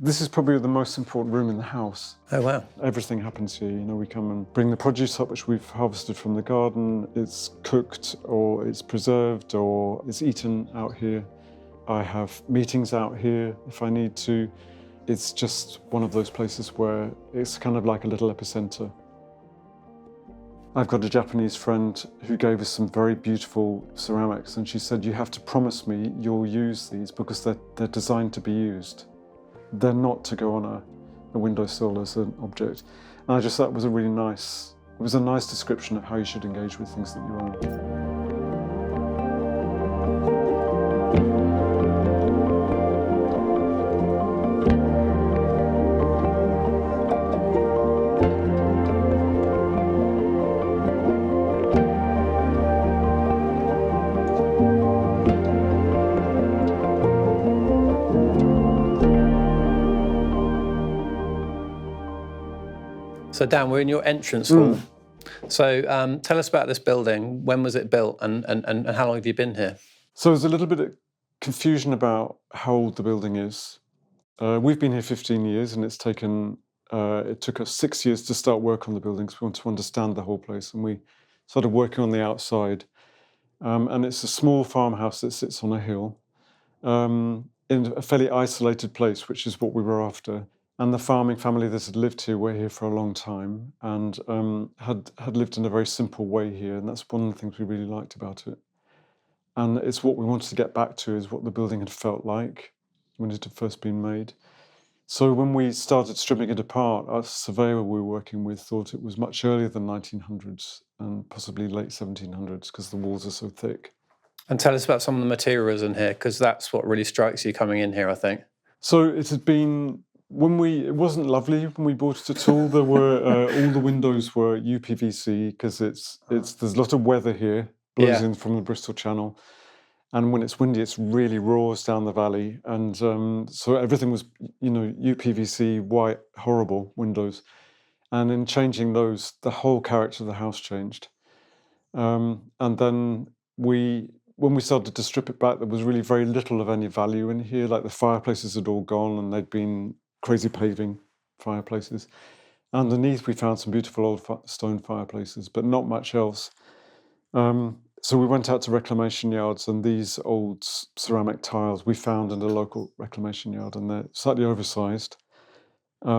This is probably the most important room in the house. Oh, wow. Everything happens here. You know, we come and bring the produce up, which we've harvested from the garden. It's cooked, or it's preserved, or it's eaten out here. I have meetings out here if I need to. It's just one of those places where it's kind of like a little epicenter. I've got a Japanese friend who gave us some very beautiful ceramics, and she said, you have to promise me you'll use these because they're designed to be used. They're not to go on a windowsill as an object. And I just thought it was a nice description of how you should engage with things that you own. So Dan, we're in your entrance hall. So tell us about this building. When was it built and how long have you been here? So there's a little bit of confusion about how old the building is. We've been here 15 years and it took us 6 years to start work on the building because we want to understand the whole place, and we started working on the outside. And it's a small farmhouse that sits on a hill in a fairly isolated place, which is what we were after. And the farming family that had lived here were here for a long time and had lived in a very simple way here. And that's one of the things we really liked about it. And it's what we wanted to get back to, is what the building had felt like when it had first been made. So when we started stripping it apart, our surveyor we were working with thought it was much earlier than 1900s and possibly late 1700s because the walls are so thick. And tell us about some of the materials in here, because that's what really strikes you coming in here, I think. So it had been... it wasn't lovely when we bought it at all. There were all the windows were UPVC because there's a lot of weather here, blows in from the Bristol Channel, and when it's windy, it really roars down the valley, and so everything was, UPVC white, horrible windows. And in changing those, the whole character of the house changed. And then when we started to strip it back, there was really very little of any value in here. Like the fireplaces had all gone, and they'd been crazy paving fireplaces. Underneath, we found some beautiful old stone fireplaces, but not much else. So we went out to reclamation yards, and these old ceramic tiles we found in a local reclamation yard, and they're slightly oversized. We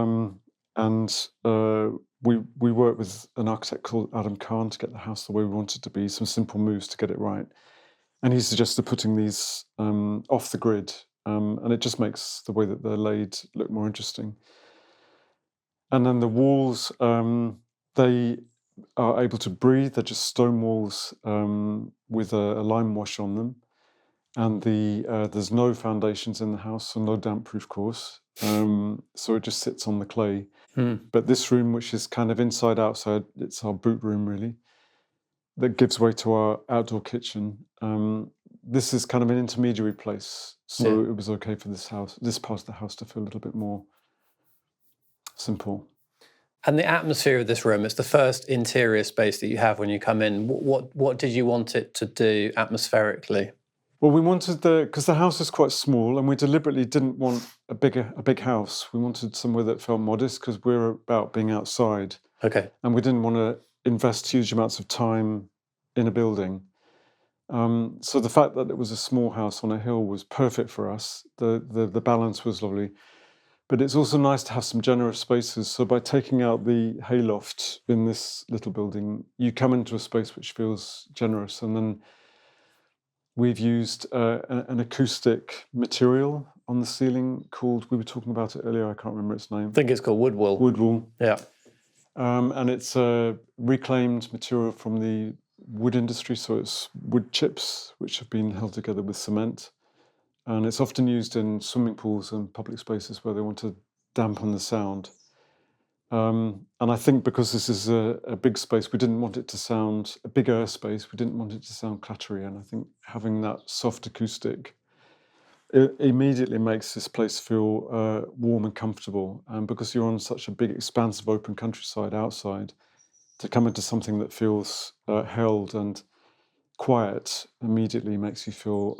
worked with an architect called Adam Khan to get the house the way we wanted it to be, some simple moves to get it right. And he suggested putting these off the grid, and it just makes the way that they're laid look more interesting. And then the walls, they are able to breathe. They're just stone walls with a lime wash on them. And there's no foundations in the house, so no damp-proof course. So it just sits on the clay. But this room, which is kind of inside-outside, it's our boot room, really, that gives way to our outdoor kitchen. This is kind of an intermediary place, so it was okay for this part of the house to feel a little bit more simple. And the atmosphere of this room, it's the first interior space that you have when you come in. What did you want it to do atmospherically? Well, we wanted because the house is quite small, and we deliberately didn't want a big house. We wanted somewhere that felt modest because we're about being outside. Okay. And we didn't want to invest huge amounts of time in a building. So the fact that it was a small house on a hill was perfect for us. The balance was lovely. But it's also nice to have some generous spaces. So by taking out the hayloft in this little building, you come into a space which feels generous. And then we've used an acoustic material on the ceiling called, we were talking about it earlier, I can't remember its name. I think it's called wood wool. Wood wool. Yeah. And it's a reclaimed material from the wood industry. So it's wood chips, which have been held together with cement. And it's often used in swimming pools and public spaces where they want to dampen the sound. And I think because this is a big space, we didn't want it to sound, a bigger space, we didn't want it to sound clattery. And I think having that soft acoustic, it immediately makes this place feel warm and comfortable. And because you're on such a big, expansive, open countryside outside, to come into something that feels held and quiet immediately makes you feel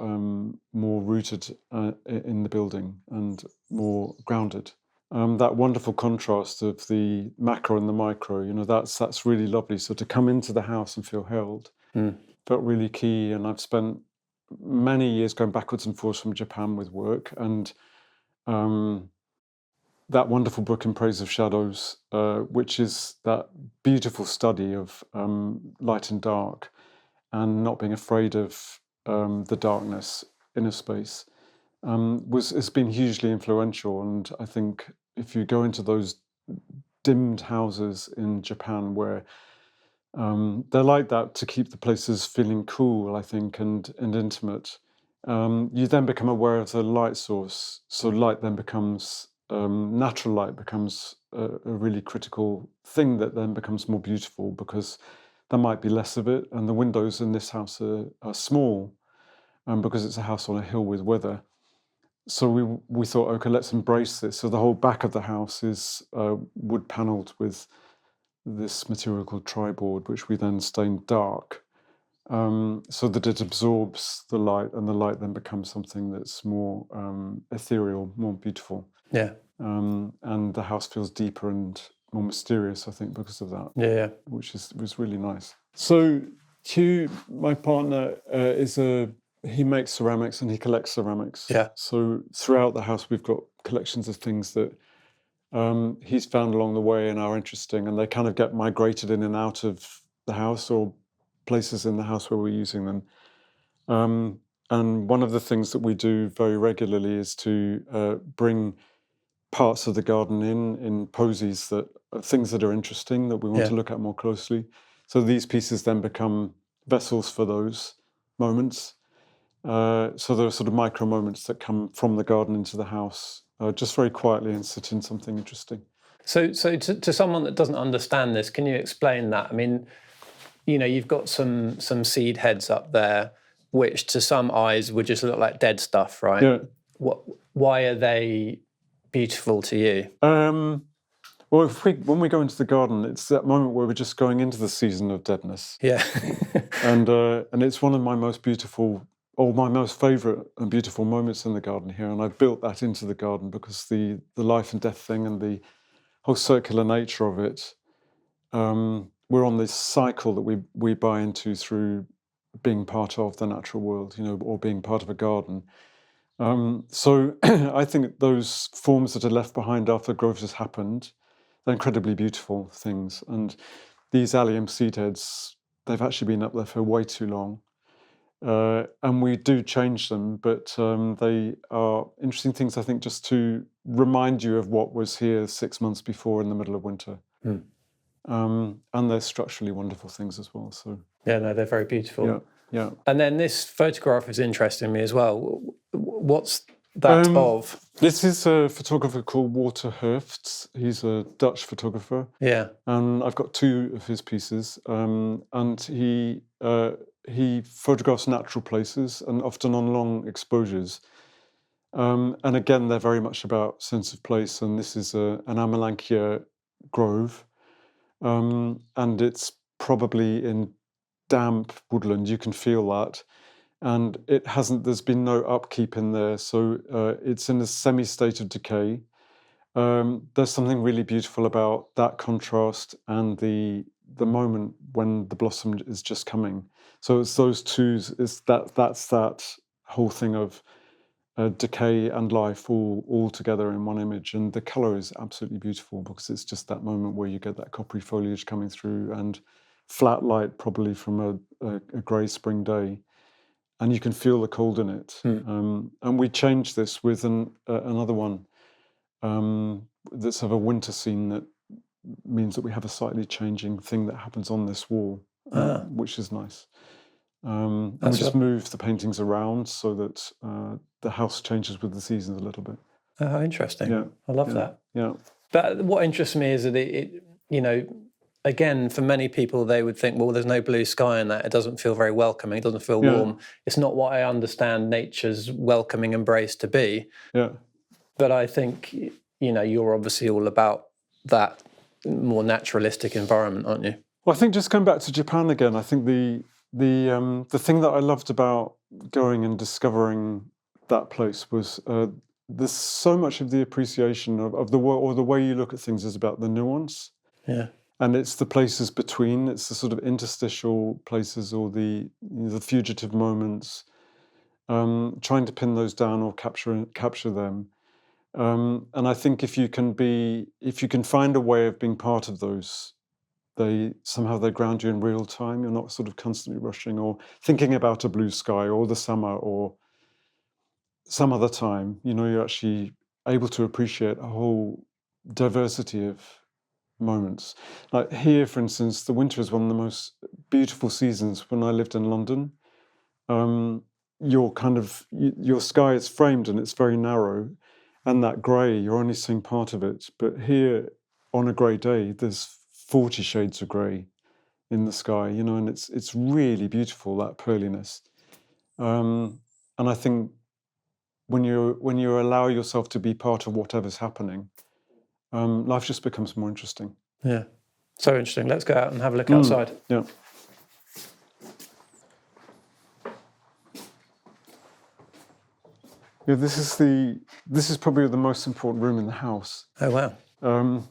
more rooted in the building and more grounded. That wonderful contrast of the macro and the micro, that's really lovely. So to come into the house and feel held felt really key. And I've spent many years going backwards and forwards from Japan with work, and that wonderful book In Praise of Shadows, which is that beautiful study of light and dark, and not being afraid of the darkness in a space, has been hugely influential. And I think if you go into those dimmed houses in Japan where they're like that to keep the places feeling cool, I think, and intimate, you then become aware of the light source. So light then becomes, natural light becomes a really critical thing that then becomes more beautiful, because there might be less of it. And the windows in this house are small, because it's a house on a hill with weather. So we thought, okay, let's embrace this. So the whole back of the house is wood panelled with this material called triboard, which we then stained dark, so that it absorbs the light, and the light then becomes something that's more ethereal, more beautiful. Yeah. And the house feels deeper and more mysterious, I think, because of that. Yeah. Which was really nice. So Hugh, my partner, he makes ceramics and he collects ceramics. Yeah. So throughout the house, we've got collections of things that he's found along the way and are interesting, and they kind of get migrated in and out of the house, or places in the house where we're using them. And one of the things that we do very regularly is to bring parts of the garden in posies that are things that are interesting, that we want to look at more closely. So these pieces then become vessels for those moments. So there are sort of micro moments that come from the garden into the house, just very quietly, and sit in something interesting. So to someone that doesn't understand this, can you explain that? I mean, you've got some seed heads up there, which to some eyes would just look like dead stuff, right? Yeah. Why are they beautiful to you? Well, when we go into the garden, it's that moment where we're just going into the season of deadness. Yeah. And it's one of my most beautiful, or my most favourite and beautiful moments in the garden here. And I've built that into the garden because the life and death thing and the whole circular nature of it, we're on this cycle that we buy into through being part of the natural world, or being part of a garden. So I think those forms that are left behind after growth has happened, they're incredibly beautiful things. And these allium seed heads, they've actually been up there for way too long. And we do change them, but they are interesting things, I think, just to remind you of what was here 6 months before in the middle of winter. And they're structurally wonderful things as well. So yeah, no, they're very beautiful. Yeah. And then this photograph is interesting me as well. What's that of? This is a photographer called Walter Herfts. He's a Dutch photographer. Yeah. And I've got 2 of his pieces. And he photographs natural places, and often on long exposures. And again, they're very much about sense of place. And this is an Amelanchier grove. And it's probably in damp woodland. You can feel that. And there's been no upkeep in there. So it's in a semi-state of decay. There's something really beautiful about that contrast and the moment when the blossom is just coming. So it's those two, that's that whole thing of decay and life all together in one image. And the colour is absolutely beautiful because it's just that moment where you get that coppery foliage coming through and flat light, probably from a grey spring day. And you can feel the cold in it. And we changed this with another one that's of a winter scene that means that we have a slightly changing thing that happens on this wall, which is nice. And we just move the paintings around so that the house changes with the seasons a little bit. Oh, how interesting. Yeah. I love that. Yeah. But what interests me is that it again, for many people, they would think, well, there's no blue sky in that. It doesn't feel very welcoming. It doesn't feel warm. It's not what I understand nature's welcoming embrace to be. Yeah. But I think, you're obviously all about that more naturalistic environment, aren't you? Well, I think just going back to Japan again, I think the thing that I loved about going and discovering that place was there's so much of the appreciation of the way you look at things is about the nuance. Yeah. And it's the places between, it's the sort of interstitial places or the fugitive moments, trying to pin those down or capture them. And I think if you can find a way of being part of those, they ground you in real time. You're not sort of constantly rushing or thinking about a blue sky or the summer or some other time. You're actually able to appreciate a whole diversity of moments. Like here, for instance, the winter is one of the most beautiful seasons. When I lived in London, your sky is framed and it's very narrow, and that grey, you're only seeing part of it. But here, on a grey day, there's 40 shades of grey in the sky, and it's really beautiful, that pearliness. And I think when you allow yourself to be part of whatever's happening, life just becomes more interesting. Yeah, so interesting. Let's go out and have a look outside. Yeah. Yeah, this is probably the most important room in the house. Oh wow.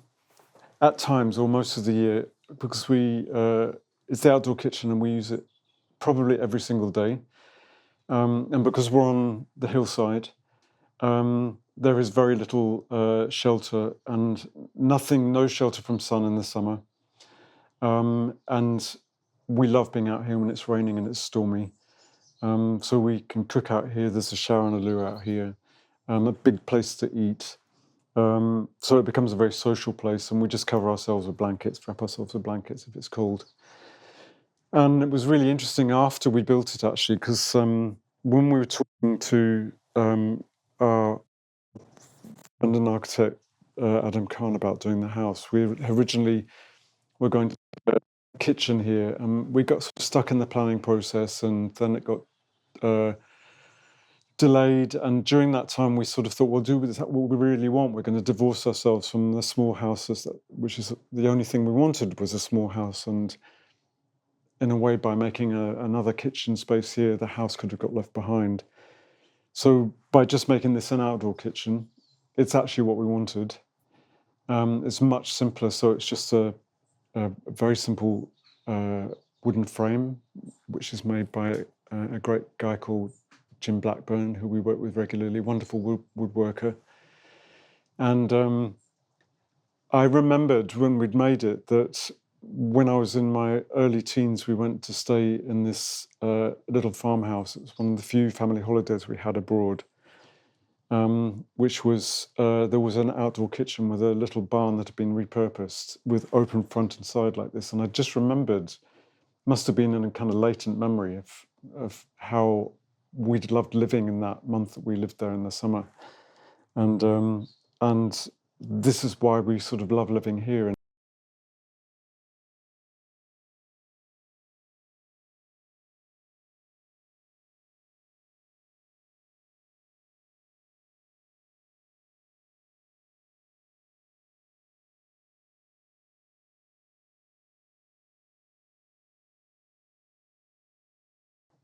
At times, or most of the year, because it's the outdoor kitchen and we use it probably every single day. And because we're on the hillside, there is very little shelter and no shelter from sun in the summer. And we love being out here when it's raining and it's stormy. So we can cook out here. There's a shower and a loo out here, a big place to eat. So it becomes a very social place, and we just cover ourselves with blankets, wrap ourselves with blankets if it's cold. And it was really interesting after we built it, actually, because when we were talking to our friend and architect, Adam Khan, about doing the house, we originally were going to do a kitchen here, and we got sort of stuck in the planning process, and then it got delayed. And during that time, we sort of thought, we'll do what we really want. We're going to divorce ourselves from the small houses, which is the only thing we wanted was a small house. And in a way, by making another kitchen space here, the house could have got left behind. So by just making this an outdoor kitchen, it's actually what we wanted. It's much simpler. So it's just a very simple wooden frame, which is made by a great guy called Jim Blackburn, who we work with regularly, wonderful woodworker. And I remembered when we'd made it that when I was in my early teens, we went to stay in this little farmhouse. It was one of the few family holidays we had abroad, which was, there was an outdoor kitchen with a little barn that had been repurposed with open front and side like this. And I just remembered, must have been in a kind of latent memory of how we'd loved living in that month that we lived there in the summer. And this is why we sort of love living here.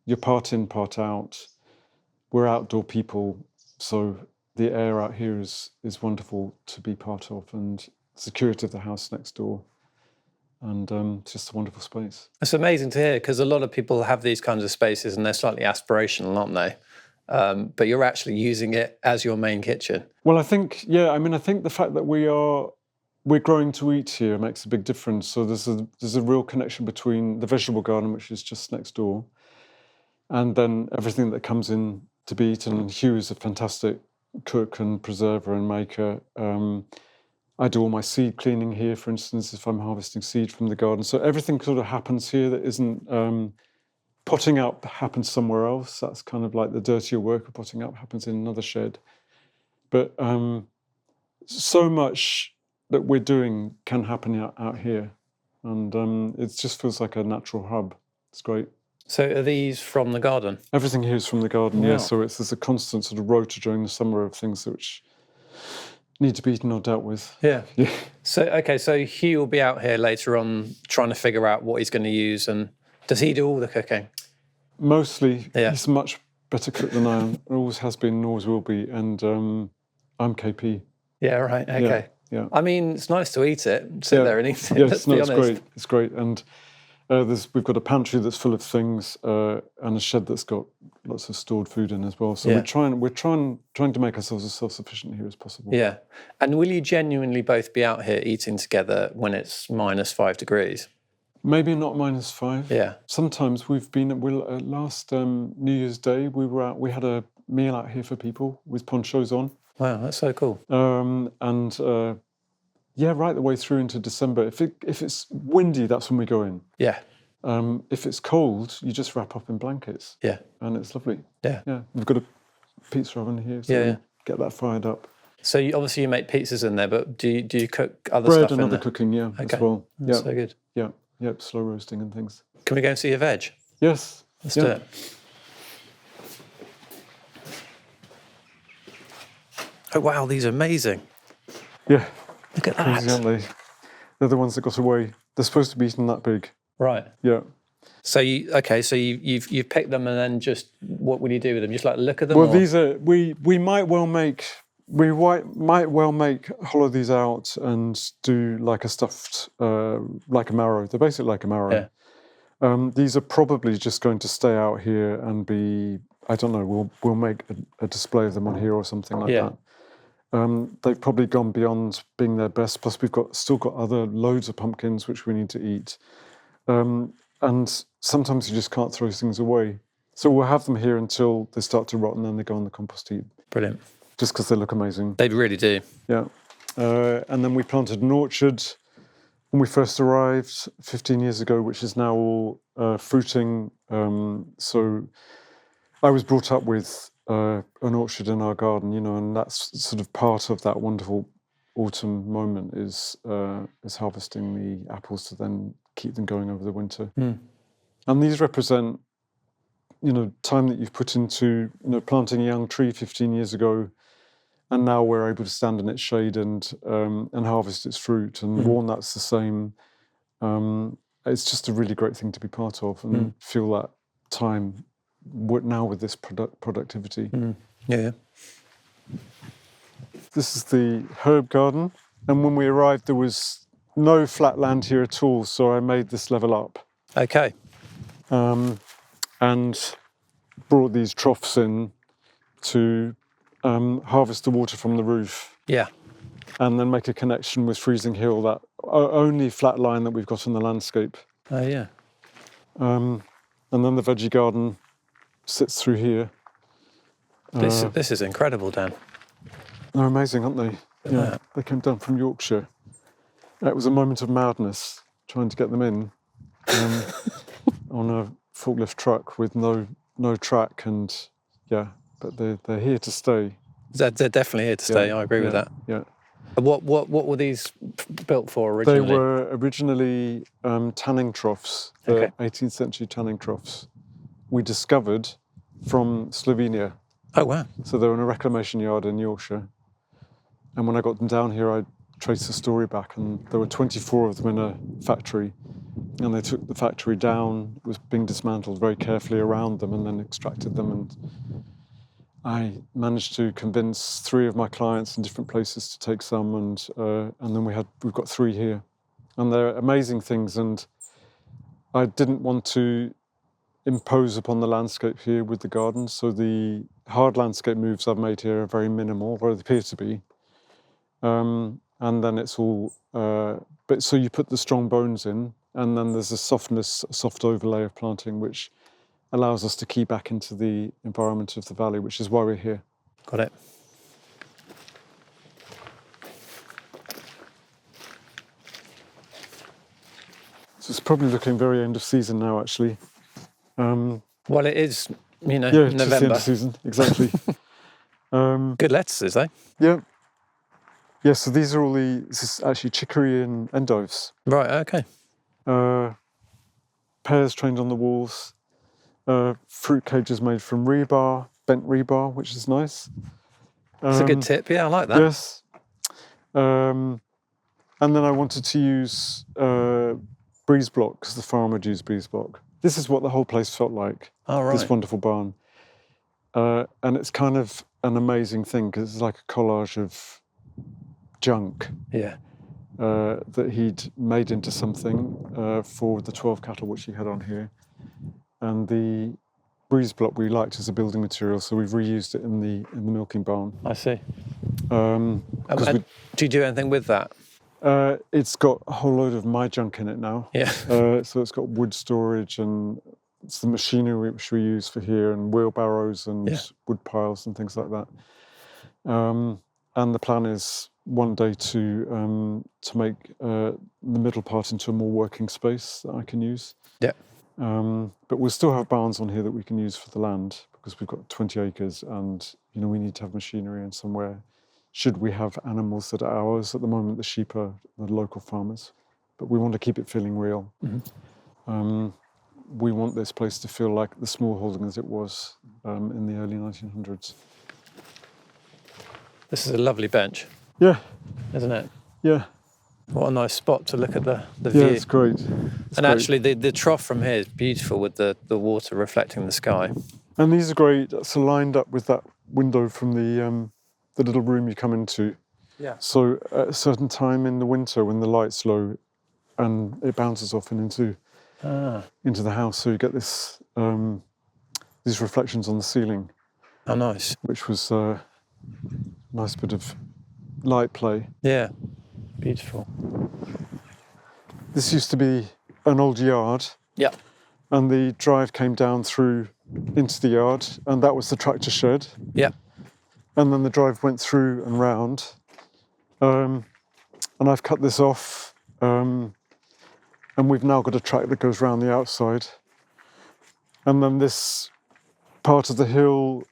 You're part in, part out. We're outdoor people, so the air out here is wonderful to be part of, and security of the house next door, and just a wonderful space. It's amazing to hear, because a lot of people have these kinds of spaces and they're slightly aspirational, aren't they? But you're actually using it as your main kitchen. Well, I think the fact that we're growing to eat here makes a big difference. So there's a real connection between the vegetable garden, which is just next door, and then everything that comes in to be eaten. And Hugh is a fantastic cook and preserver and maker. I do all my seed cleaning here, for instance, if I'm harvesting seed from the garden. So everything sort of happens here that isn't potting up happens somewhere else. That's kind of like the dirtier work of potting up happens in another shed. But so much that we're doing can happen out here. And it just feels like a natural hub. It's great. So are these from the garden? Everything here is from the garden, Wow. yeah. So there's a constant sort of rota during the summer of things which need to be eaten or dealt with. Yeah. Yeah. So Hugh will be out here later on trying to figure out what he's going to use and Does he do all the cooking? Mostly, he's a much better cook than I am. Always has been, and always will be. And I'm KP. Yeah, right. Okay. Yeah. I mean, it's nice to eat it, sit there and eat it. Yes, Let's be honest. It's great. It's great. And we've got a pantry that's full of things, and a shed that's got lots of stored food in as well. So we're trying to make ourselves as self-sufficient here as possible. Yeah. And will you genuinely both be out here eating together when it's -5 degrees? Maybe not -5. Yeah. Sometimes we've been. Last New Year's Day we were out. We had a meal out here for people with ponchos on. Wow, that's so cool. Right the way through into December. If it's windy, that's when we go in. Yeah. If it's cold, you just wrap up in blankets. Yeah. And it's lovely. Yeah. Yeah. We've got a pizza oven here, so get that fired up. So obviously you make pizzas in there, but do you cook other Bread stuff and in other there? cooking, Okay. as well. That's so good. Yeah. Yep, slow roasting and things. Can we go and see your veg? Yes. Let's do it. Oh, wow, these are amazing. Yeah. Look at that. Crazy, aren't they? They're the ones that got away. They're supposed to be eaten that big. Right. Yeah. So you've picked them, and then just what will you do with them? Just like look at them? Well, these are we might well make hollow these out and do like a stuffed like a marrow. They're basically like a marrow. Yeah. These are probably just going to stay out here and be, I don't know, we'll make a display of them on here or something like that. They've probably gone beyond being their best. Plus, we've still got other loads of pumpkins which we need to eat. And sometimes you just can't throw things away. So we'll have them here until they start to rot, and then they go on the compost heap. Brilliant. Just because they look amazing. They really do. Yeah. And then we planted an orchard when we first arrived 15 years ago, which is now all fruiting. So I was brought up with an orchard in our garden, and that's sort of part of that wonderful autumn moment is harvesting the apples to then keep them going over the winter. And these represent, time that you've put into, planting a young tree 15 years ago, and now we're able to stand in its shade and harvest its fruit. And walnut's the same. It's just a really great thing to be part of and feel that time now with this productivity. Yeah. This is the herb garden, and when we arrived, there was no flat land here at all, so I made this level up. Okay. And brought these troughs in to harvest the water from the roof. Yeah. And then make a connection with Freezing Hill, that only flat line that we've got in the landscape. Oh, yeah. And then the veggie garden sits through here. This is incredible, Dan. They're amazing, aren't they? Yeah. They came down from Yorkshire. It was a moment of madness trying to get them in on a forklift truck with no track, and but they're here to stay. They're definitely here to stay. I agree with that. Yeah. What were these built for originally? They were originally tanning troughs, the 18th century tanning troughs. We discovered from Slovenia. Oh, wow. So they were in a reclamation yard in Yorkshire. And when I got them down here, I traced the story back, and there were 24 of them in a factory. And they took the factory down, it was being dismantled very carefully around them, and then extracted them. And I managed to convince 3 of my clients in different places to take some, and then we've got 3 here. And they're amazing things, and I didn't want to impose upon the landscape here with the garden, so the hard landscape moves I've made here are very minimal, or they appear to be. And then it's all, but so you put the strong bones in, and then there's a soft overlay of planting, which allows us to key back into the environment of the valley, which is why we're here. Got it. So it's probably looking very end of season now, actually. Well, it is, November. November. Just the end of season, exactly. Good lettuces, eh? Yeah. Yeah, so these are this is actually chicory and endives. Right, okay. Pears trained on the walls. Fruit cages made from rebar, bent rebar, which is nice. That's a good tip, yeah, I like that. Yes. And then I wanted to use breeze block, because the farm would use breeze block. this is what the whole place felt like. Oh, right. This wonderful barn. And it's kind of an amazing thing because it's like a collage of junk Yeah. that he'd made into something for the 12 cattle which he had on here. And the breeze block we liked as a building material, so we've reused it in the milking barn. I see. Do you do anything with that? It's got a whole load of my junk in it now. Yeah. So it's got wood storage, and it's the machinery which we use for here, and wheelbarrows and wood piles and things like that. And the plan is one day to make the middle part into a more working space that I can use. Yeah. But we'll still have barns on here that we can use for the land because we've got 20 acres, and we need to have machinery and somewhere. Should we have animals that are ours? At the moment, the sheep are the local farmers, but we want to keep it feeling real. Mm-hmm. We want this place to feel like the small holding as it was in the early 1900s. This is a lovely bench. Yeah. Isn't it? Yeah. What a nice spot to look at the view. Yeah, it's great. Actually, the trough from here is beautiful with the water reflecting the sky. And these are great. That's lined up with that window from the little room you come into. Yeah. So at a certain time in the winter when the light's low and it bounces off and into the house, so you get this these reflections on the ceiling. Oh, nice. Which was a nice bit of light play. Yeah, beautiful. This used to be an old yard. Yeah. And the drive came down through into the yard, and that was the tractor shed. Yeah. And then the drive went through and round. And I've cut this off, and we've now got a track that goes round the outside. And then this part of the hill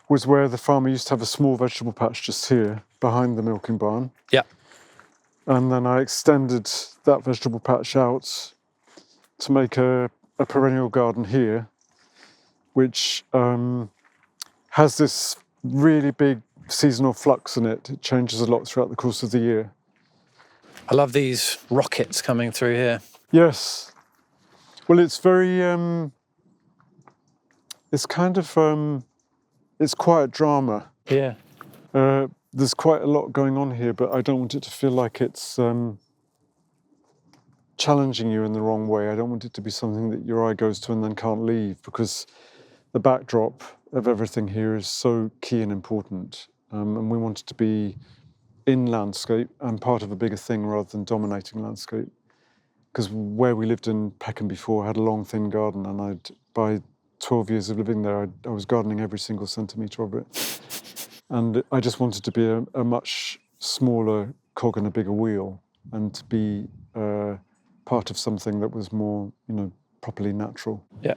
was where the farmer used to have a small vegetable patch just here, behind the milking barn. Yeah. And then I extended that vegetable patch out to make a perennial garden here, which has this really big seasonal flux in it. It changes a lot throughout the course of the year. I love these rockets coming through here. Yes. Well, it's very, it's kind of, it's quite a drama. Yeah. There's quite a lot going on here, but I don't want it to feel like it's challenging you in the wrong way. I don't want it to be something that your eye goes to and then can't leave, because the backdrop of everything here is so key and important. And we want it to be in landscape and part of a bigger thing rather than dominating landscape. Because where we lived in Peckham before, I had a long, thin garden, and by 12 years of living there, I was gardening every single centimetre of it. And I just wanted to be a much smaller cog in a bigger wheel, and to be part of something that was more, properly natural. Yeah.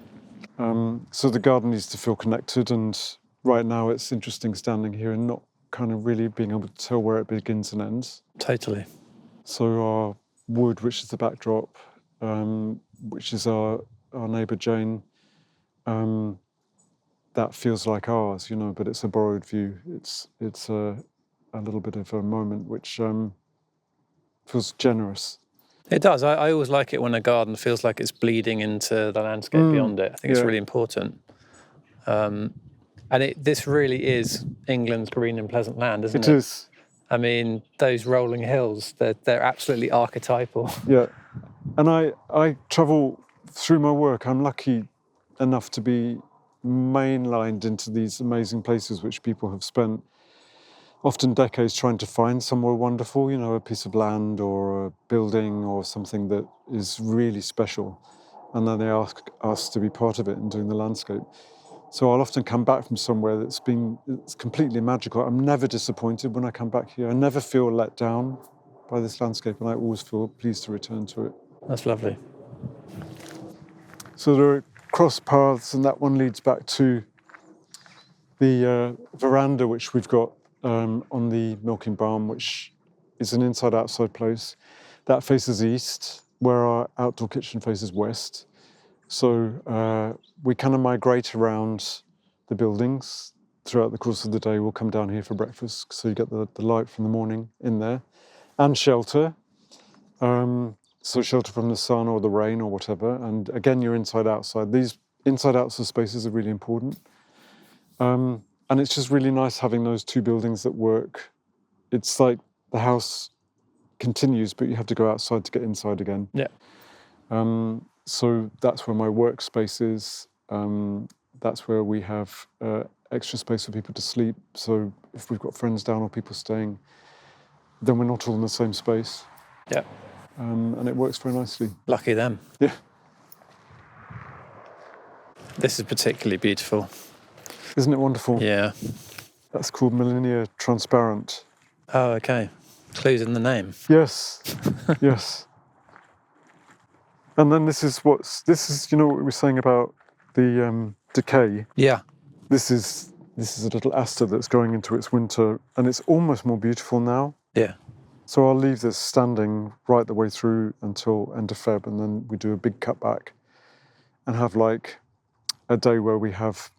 So the garden needs to feel connected, and right now it's interesting standing here and not kind of really being able to tell where it begins and ends. Totally. So our wood, which is the backdrop, which is our neighbour Jane, that feels like ours, but it's a borrowed view. It's a little bit of a moment which feels generous. It does. I always like it when a garden feels like it's bleeding into the landscape beyond it. I think it's really important. And this really is England's green and pleasant land, isn't it? It is. I mean, those rolling hills, they're absolutely archetypal. Yeah. And I travel through my work. I'm lucky enough to be mainlined into these amazing places which people have spent often decades trying to find somewhere wonderful, a piece of land or a building or something that is really special. And then they ask us to be part of it and doing the landscape. So I'll often come back from somewhere it's completely magical. I'm never disappointed when I come back here. I never feel let down by this landscape, and I always feel pleased to return to it. That's lovely. So there are cross paths, and that one leads back to the veranda which we've got on the milking barn, which is an inside-outside place. That faces east, where our outdoor kitchen faces west. So we kind of migrate around the buildings throughout the course of the day. We'll come down here for breakfast, so you get the light from the morning in there, and shelter. so shelter from the sun or the rain or whatever. And again, you're inside outside. These inside outside spaces are really important. And it's just really nice having those two buildings that work. It's like the house continues, but you have to go outside to get inside again. Yeah. So that's where my workspace is. That's where we have extra space for people to sleep. So if we've got friends down or people staying, then we're not all in the same space. Yeah. And it works very nicely. Lucky them. Yeah. This is particularly beautiful. Isn't it wonderful? Yeah. That's called Millennia Transparent. Oh, okay. Clues in the name. Yes. Yes. And then this is, you know what we were saying about the decay? Yeah. This is a little aster that's going into its winter, and it's almost more beautiful now. Yeah. So I'll leave this standing right the way through until end of Feb, and then we do a big cutback and have like a day where we have,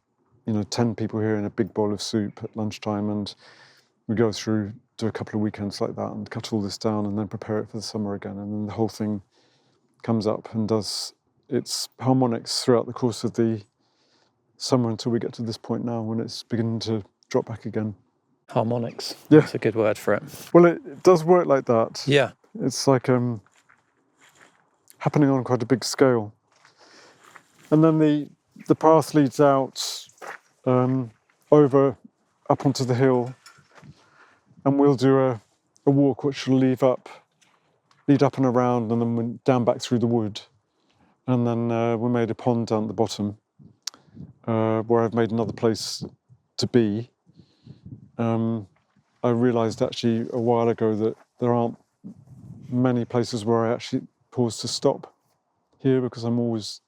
10 people here in a big bowl of soup at lunchtime, and we go through, do a couple of weekends like that and cut all this down and then prepare it for the summer again. And then the whole thing comes up and does its harmonics throughout the course of the summer until we get to this point now when it's beginning to drop back again. Harmonics. Yeah. That's a good word for it. Well, it does work like that. Yeah. It's like happening on quite a big scale. And then the path leads out over up onto the hill, and we'll do a walk which will lead up and around, and then down back through the wood. And then we made a pond down at the bottom where I've made another place to be. I realised actually a while ago that there aren't many places where I actually pause to stop here because I'm always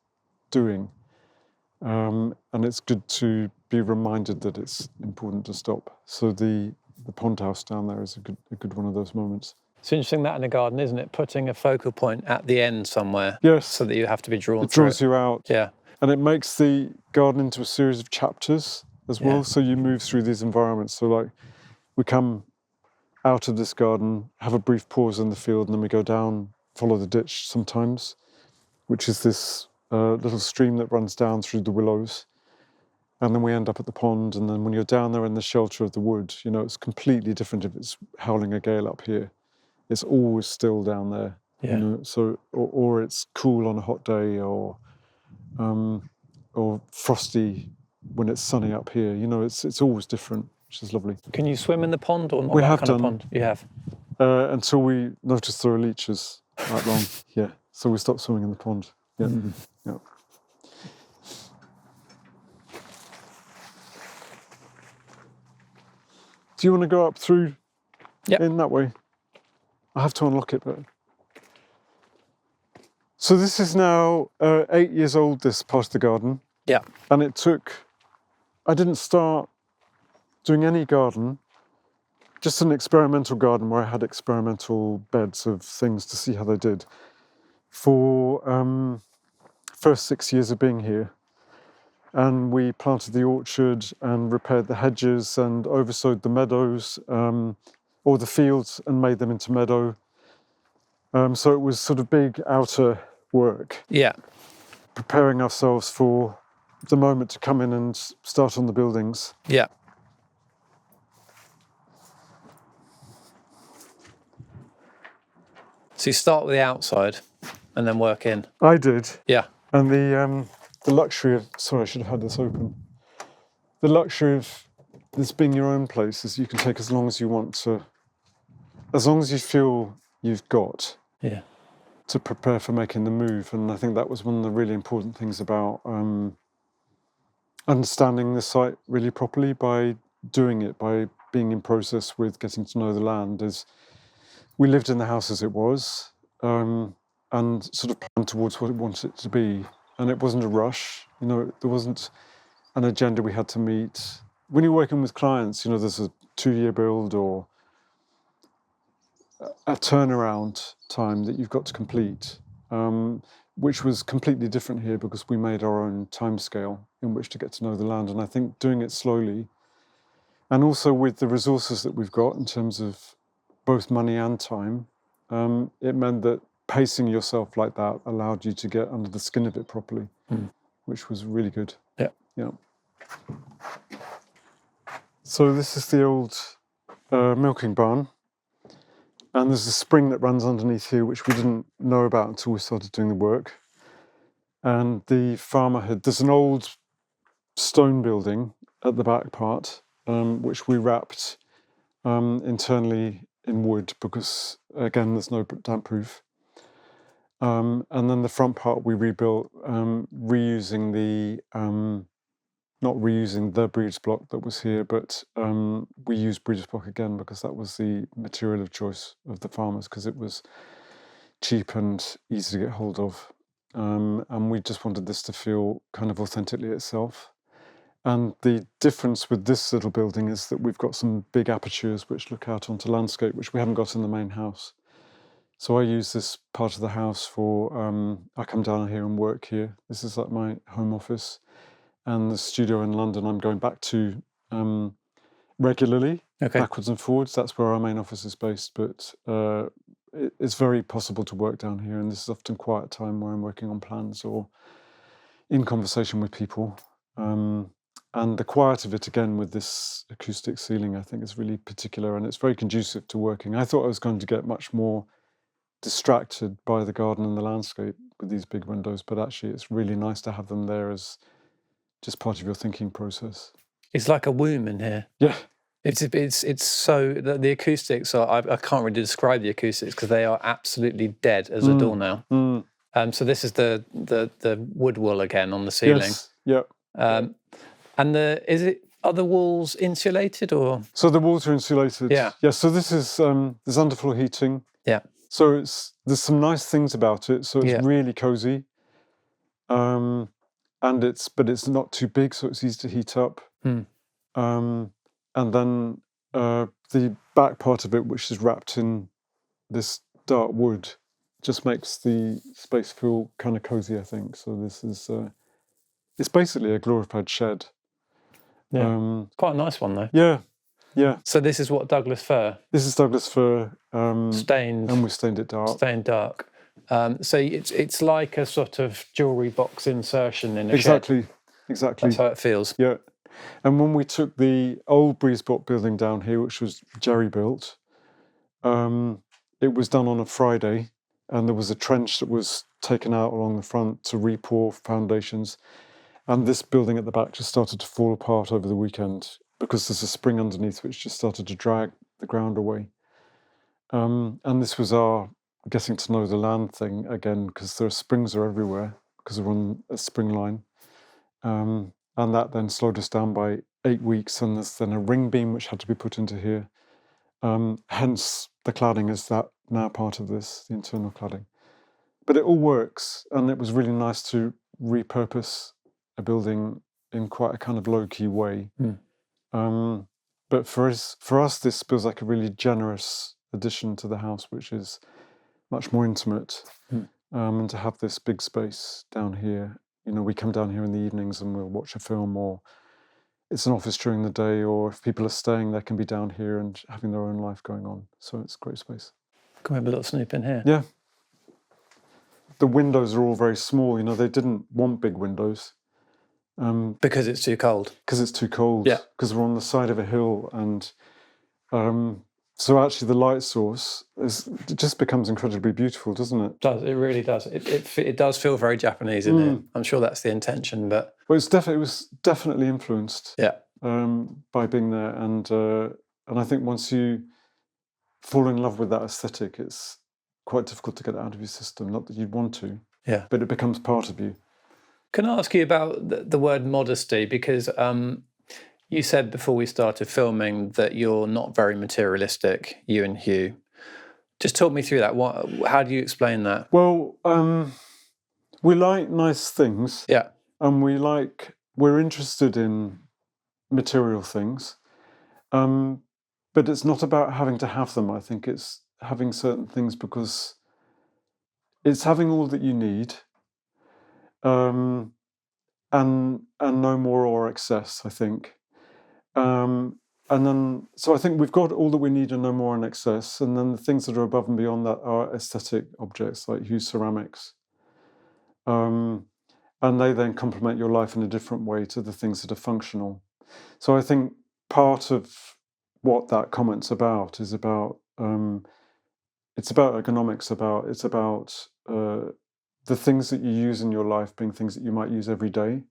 doing. And it's good to be reminded that it's important to stop. So the pond house down there is a good one of those moments. It's interesting that in a garden, isn't it? Putting a focal point at the end somewhere. Yes. So that you have to be drawn It through draws you out. Yeah. And it makes the garden into a series of chapters as well. Yeah. So you move through these environments. So like we come out of this garden, have a brief pause in the field, and then we go down, follow the ditch sometimes, which is this little stream that runs down through the willows. And then we end up at the pond. And then when you're down there in the shelter of the wood, it's completely different if it's howling a gale up here. It's always still down there. Yeah. So, or it's cool on a hot day, or frosty when it's sunny up here. It's always different, which is lovely. Can you swim in the pond or not? We that have kind done. Of pond? You have? Until we noticed there are leeches that long. Yeah. So we stopped swimming in the pond. Yeah. Mm-hmm. Yeah. Do you want to go up through in that way? I have to unlock it, but... So this is now 8 years old, this part of the garden. Yeah. And I didn't start doing any garden, just an experimental garden where I had experimental beds of things to see how they did for first 6 years of being here. And we planted the orchard and repaired the hedges and oversowed the meadows, or the fields, and made them into meadow. So it was sort of big outer work. Yeah. Preparing ourselves for the moment to come in and start on the buildings. Yeah. So you start with the outside and then work in. I did. Yeah. And the luxury of, sorry, I should have had this open. The luxury of this being your own place is you can take as long as you want to, as long as you feel you've got to prepare for making the move. And I think that was one of the really important things about understanding the site really properly by doing it, by being in process with getting to know the land. Is we lived in the house as it was and sort of planned towards what we wanted it to be. And it wasn't a rush, there wasn't an agenda we had to meet. When you're working with clients, there's a 2-year build or a turnaround time that you've got to complete, which was completely different here because we made our own timescale in which to get to know the land. And I think doing it slowly, and also with the resources that we've got in terms of both money and time, it meant that pacing yourself like that allowed you to get under the skin of it properly, which was really good. Yeah. Yeah. So this is the old milking barn. And there's a spring that runs underneath here, which we didn't know about until we started doing the work. And the farmer there's an old stone building at the back part, which we wrapped internally in wood because, again, there's no damp proof. And then the front part we rebuilt, reusing not reusing the breeders block that was here, but we used breeders block again because that was the material of choice of the farmers because it was cheap and easy to get hold of. And we just wanted this to feel kind of authentically itself. And the difference with this little building is that we've got some big apertures which look out onto landscape, which we haven't got in the main house. So I use this part of the house for, I come down here and work here. This is like my home office. And the studio in London I'm going back to regularly, backwards and forwards. That's where our main office is based. But it's very possible to work down here. And this is often quiet time where I'm working on plans or in conversation with people. And the quiet of it, again, with this acoustic ceiling, I think is really particular. And it's very conducive to working. I thought I was going to get much more distracted by the garden and the landscape with these big windows. But actually, it's really nice to have them there as just part of your thinking process. It's like a womb in here. Yeah. It's so the acoustics are. I can't really describe the acoustics because they are absolutely dead as a door now. So this is the wood wool again on the ceiling. Yes. Yep. And are the walls insulated or? So the walls are insulated. Yeah. Yeah. So this is there's underfloor heating. Yeah. So there's some nice things about it. So it's really cozy. But it's not too big, so it's easy to heat up. And then the back part of it, which is wrapped in this dark wood, just makes the space feel kind of cozy, I think. So this is it's basically a glorified shed. Yeah. It's quite a nice one though. Yeah. Yeah. So this is what, Douglas fir? This is Douglas fir. Stained. And we stained it dark. Stained dark. So it's like a sort of jewellery box insertion in a shed. Exactly. That's how it feels. Yeah. And when we took the old breeze block building down here, which was Jerry built, it was done on a Friday, and there was a trench that was taken out along the front to re-pour foundations. And this building at the back just started to fall apart over the weekend because there's a spring underneath which just started to drag the ground away. And this was our getting to know the land thing again, because springs are everywhere because we're on a spring line. And that then slowed us down by 8 weeks, and there's then a ring beam which had to be put into here. Hence the cladding is that now part of this, the internal cladding. But it all works, and it was really nice to repurpose a building in quite a kind of low-key way. But for us, this feels like a really generous addition to the house, which is much more intimate. And to have this big space down here, we come down here in the evenings and we'll watch a film, or it's an office during the day, or if people are staying, they can be down here and having their own life going on. So it's a great space. Can we have a little snoop in here? Yeah. The windows are all very small. They didn't want big windows. Because it's too cold. Because it's too cold. Yeah. Because we're on the side of a hill, and so actually the light source it just becomes incredibly beautiful, doesn't it? It does. It really does. It does feel very Japanese in here. I'm sure that's the intention, but well, it was definitely influenced. Yeah. By being there, and I think once you fall in love with that aesthetic, it's quite difficult to get it out of your system. Not that you'd want to. Yeah. But it becomes part of you. Can I ask you about the word modesty? Because you said before we started filming that you're not very materialistic, you and Hugh. Just talk me through that. How do you explain that? Well, we like nice things. Yeah. And we're interested in material things. But it's not about having to have them. I think it's having certain things because it's having all that you need. And no more or excess, I think. And And then, so I think we've got all that we need and no more in excess. And then the things that are above and beyond that are aesthetic objects like huge ceramics. And they then complement your life in a different way to the things that are functional. So I think part of what that comment's about is about, it's about ergonomics, it's about the things that you use in your life being things that you might use every day.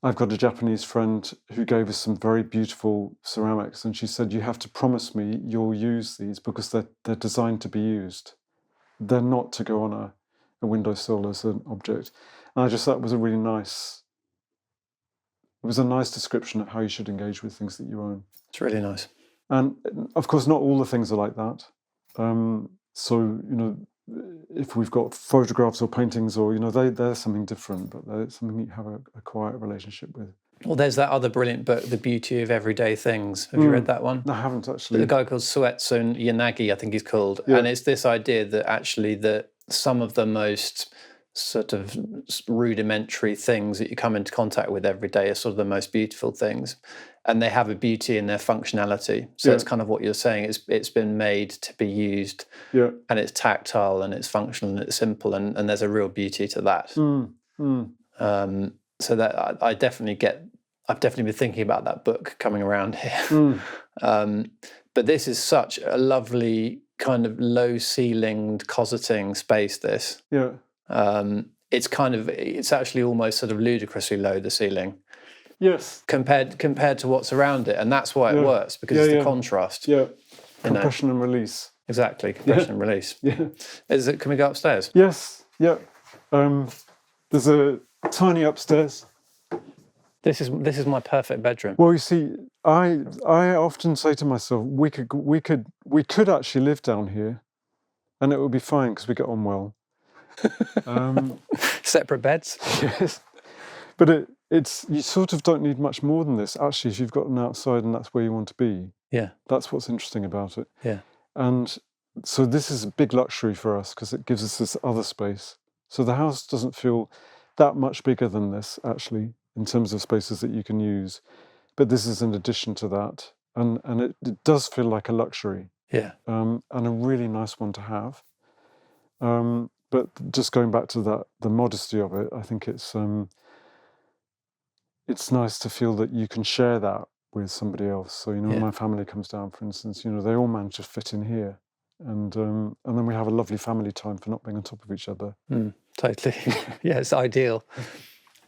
I've got a Japanese friend who gave us some very beautiful ceramics, and she said, you have to promise me you'll use these because they're designed to be used. They're not to go on a windowsill as an object. And I just thought it was a really nice, it was a nice description of how you should engage with things that you own. It's really nice. And of course, not all the things are like that. So, you know, if we've got photographs or paintings or, you know, they're something different, but they're something you have a quiet relationship with. Well, there's that other brilliant book, The Beauty of Everyday Things. Have you read that one? No, I haven't actually. The guy called Suetsun Yanagi, I think he's called. Yeah. And it's this idea that actually that some of the most sort of rudimentary things that you come into contact with every day are sort of the most beautiful things. And they have a beauty in their functionality. So it's kind of what you're saying. It's been made to be used, and it's tactile and it's functional and it's simple, and there's a real beauty to that. So that I've definitely been thinking about that book coming around here. But this is such a lovely kind of low-ceilinged, cosseting space. This, it's actually almost sort of ludicrously low, the ceiling. Yes. Compared to what's around it, and that's why it works, because it's the contrast. Yeah. Compression and release. Exactly. Compression and release. Yeah. Can we go upstairs? Yes. Yeah. There's a tiny upstairs. This is my perfect bedroom. Well, you see, I often say to myself, we could actually live down here, and it would be fine because we get on well. Separate beds. Yes. But it's you sort of don't need much more than this. Actually, if you've got an outside and that's where you want to be. Yeah. That's what's interesting about it. Yeah. And so this is a big luxury for us because it gives us this other space. So the house doesn't feel that much bigger than this, actually, in terms of spaces that you can use. But this is in addition to that. And it does feel like a luxury. Yeah. And a really nice one to have. But just going back to the modesty of it, I think it's nice to feel that you can share that with somebody else. So, you know, when my family comes down, for instance, you know, they all manage to fit in here. And then we have a lovely family time for not being on top of each other. Totally. Yeah, it's ideal.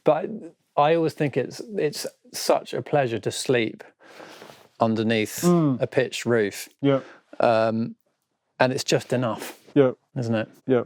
But I always think it's such a pleasure to sleep underneath a pitched roof. Yeah. And it's just enough. Yeah. Isn't it? Yeah.